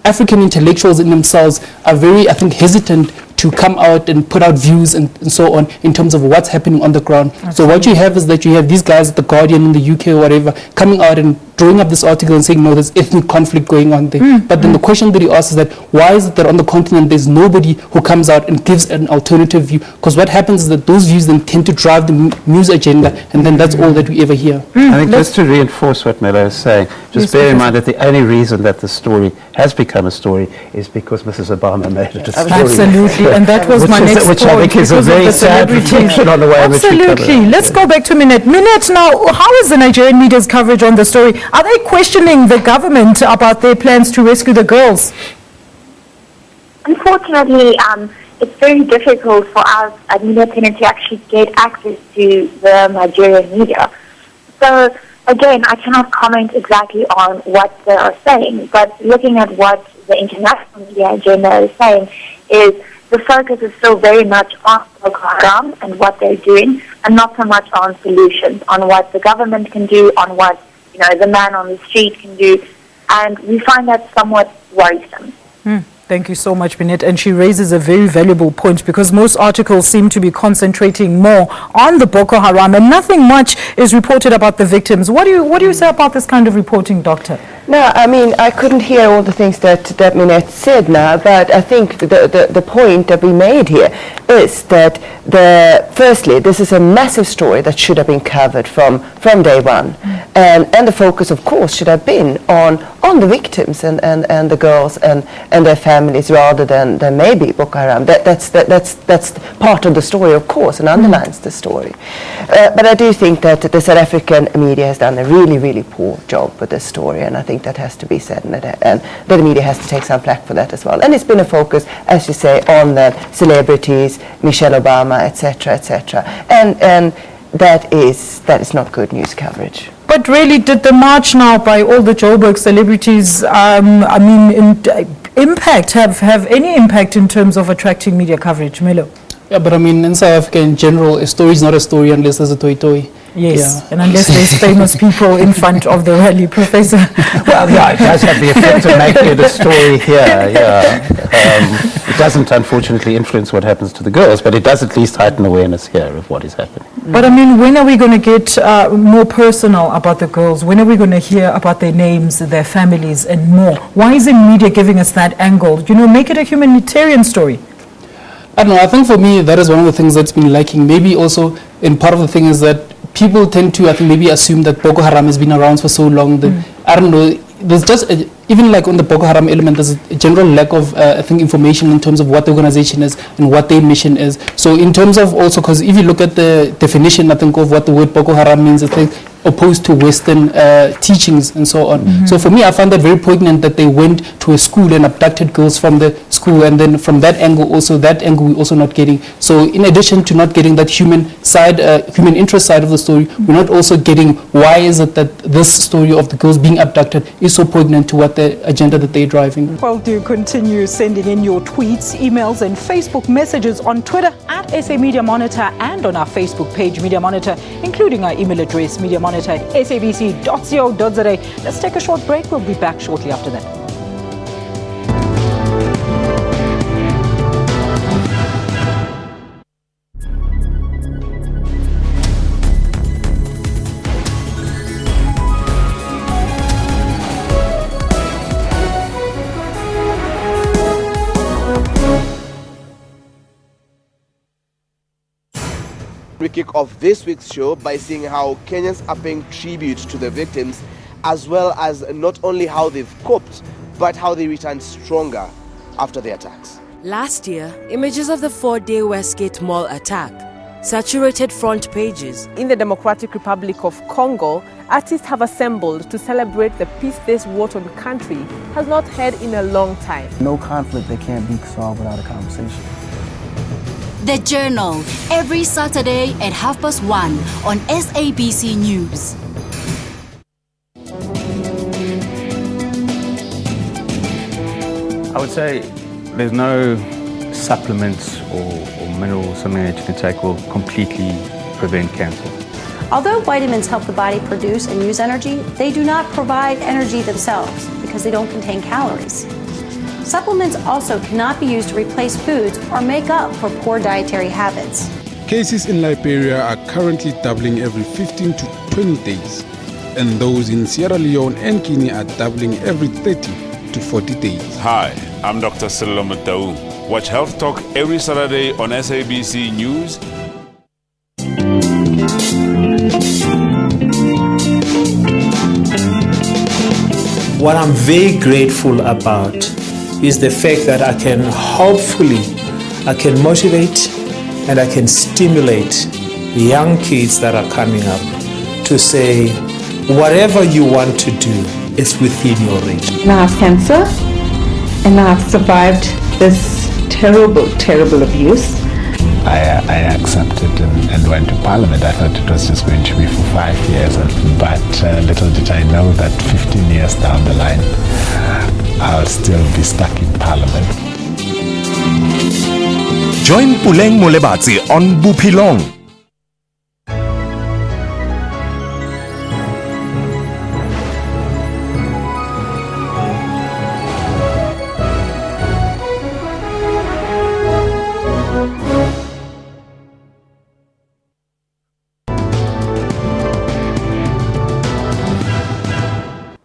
African intellectuals in themselves are very, I think, hesitant to come out and put out views and so on in terms of what's happening on the ground. So what you have is that you have these guys at The Guardian in the UK or whatever coming out and drawing up this article and saying, no, there's ethnic conflict going on there. But then the question that he asks is that why is it that on the continent there's nobody who comes out and gives an alternative view? Because what happens is that those views then tend to drive the news agenda, and then that's all that we ever hear. I think just to reinforce what Miller is saying, just bear in mind that the only reason that the story has become a story is because Mrs. Obama made it a story. Absolutely, and that was my next point. Which I think is a very sad reflection on the way in which we cover it. Absolutely. Let's go back to Minette. Minette, now, how is the Nigerian media's coverage on the story? Are they questioning the government about their plans to rescue the girls? Unfortunately, it's very difficult for us at Media Tenant to actually get access to the Nigerian media. So, again, I cannot comment exactly on what they are saying, but looking at what the international media agenda is saying is the focus is still very much on Boko Haram and what they're doing, and not so much on solutions, on what the government can do, on what the man on the street can do, and we find that somewhat worrisome. Thank you so much, Minette. And she raises a very valuable point, because most articles seem to be concentrating more on the Boko Haram and nothing much is reported about the victims. What do you say about this kind of reporting, Doctor? No, I mean, I couldn't hear all the things that Minette said now, but I think the point that we made here is that firstly, this is a massive story that should have been covered from day one. And the focus, of course, should have been on the victims and the girls and their families, rather than maybe Boko Haram. That's part of the story, of course, and underlines the story. But I do think that the South African media has done a really, really poor job with this story, and I think that has to be said, and the media has to take some flak for that as well. And it's been a focus, as you say, on the celebrities, Michelle Obama, etc., etc. And that is not good news coverage. But really, did the march now by all the Joburg celebrities, impact have any impact in terms of attracting media coverage, Milo? Yeah, but I mean, in South Africa in general, a story is not a story unless there's a toy. Yes, yeah. And unless there's famous people in front of the rally, Professor. Well, yeah, it does have the effect of making it a story here, yeah. It doesn't, unfortunately, influence what happens to the girls, but it does at least heighten awareness here of what is happening. But I mean, when are we going to get more personal about the girls? When are we going to hear about their names, their families, and more? Why isn't media giving us that angle? Make it a humanitarian story. I don't know, I think for me, that is one of the things that's been lacking. Maybe also, and part of the thing is that people tend to, I think, maybe assume that Boko Haram has been around for so long that, I don't know, there's just, even like on the Boko Haram element, there's a general lack of, I think, information in terms of what the organization is and what their mission is. So in terms of also, because if you look at the definition, I think, of what the word Boko Haram means, I think, opposed to Western teachings and so on. So for me, I found that very poignant that they went to a school and abducted girls from the school, and then from that angle we're also not getting. So in addition to not getting that human side, human interest side of the story, we're not also getting why is it that this story of the girls being abducted is so poignant to what the agenda that they're driving. Well, do continue sending in your tweets, emails and Facebook messages on Twitter at SA Media Monitor and on our Facebook page, Media Monitor, including our email address, mediamonitor@sabc.co.za. Let's take a short break. We'll be back shortly after that. We kick off this week's show by seeing how Kenyans are paying tribute to the victims, as well as not only how they've coped, but how they returned stronger after the attacks. Last year, images of the 4-day Westgate Mall attack saturated front pages. In the Democratic Republic of Congo, artists have assembled to celebrate the peace this war-torn country has not had in a long time. No conflict that can't be solved without a conversation. The Journal, every Saturday at 1:30 on SABC News. I would say there's no supplements or minerals, something that you can take will completely prevent cancer. Although vitamins help the body produce and use energy, they do not provide energy themselves because they don't contain calories. Supplements also cannot be used to replace foods or make up for poor dietary habits. Cases in Liberia are currently doubling every 15 to 20 days, and those in Sierra Leone and Guinea are doubling every 30 to 40 days. Hi, I'm Dr. Sello Matau. Watch Health Talk every Saturday on SABC News. What I'm very grateful about is the fact that I can motivate and I can stimulate young kids that are coming up to say, whatever you want to do is within your reach. And I have cancer, and I've survived this terrible, terrible abuse. I accepted and went to Parliament. I thought it was just going to be for 5 years, but little did I know that 15 years down the line, I'll still be stuck in Parliament. Join Puleng Molebatsi on Bupilong.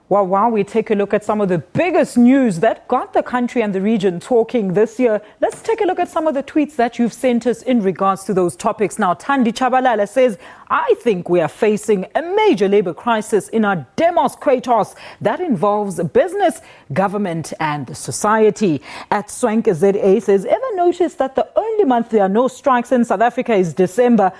Well, while we take a look at some of the biggest news that got the country and the region talking this year, let's take a look at some of the tweets that you've sent us in regards to those topics. Now, Thandi Chabalala says, I think we are facing a major labor crisis in our demos kratos that involves business, government and the society. At Swank ZA says, ever noticed that the only month there are no strikes in South Africa is December?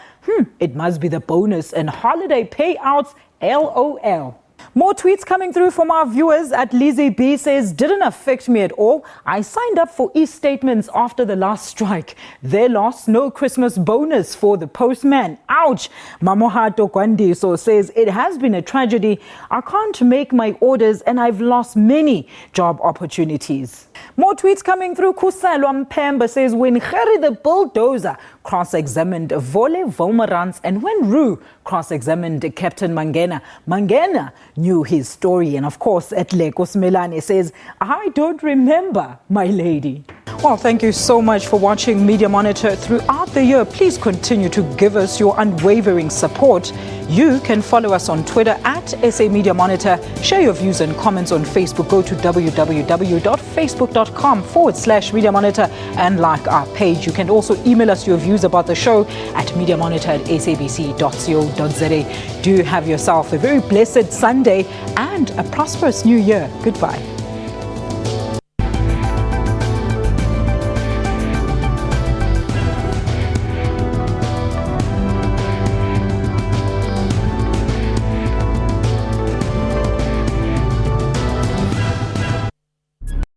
It must be the bonus and holiday payouts, LOL. More tweets coming through from our viewers. At Lizzie B says, didn't affect me at all. I signed up for e-statements after the last strike. They lost no Christmas bonus for the postman. Ouch. Mamohato Kwandiso says, it has been a tragedy. I can't make my orders and I've lost many job opportunities. More tweets coming through. Kusalwa Mpemba says, when Gerry the bulldozer cross-examined Vole Vomerans and when Roo cross-examined Captain Mangena knew his story. And of course, at Lekos Melane says, I don't remember, my lady. Well, thank you so much for watching Media Monitor throughout the year. Please continue to give us your unwavering support. You can follow us on Twitter at SA Media Monitor. Share your views and comments on Facebook. Go to www.facebook.com/Media Monitor and like our page. You can also email us your views about the show at mediamonitor@sabc.co.za. Do have yourself a very blessed Sunday and a prosperous new year. Goodbye.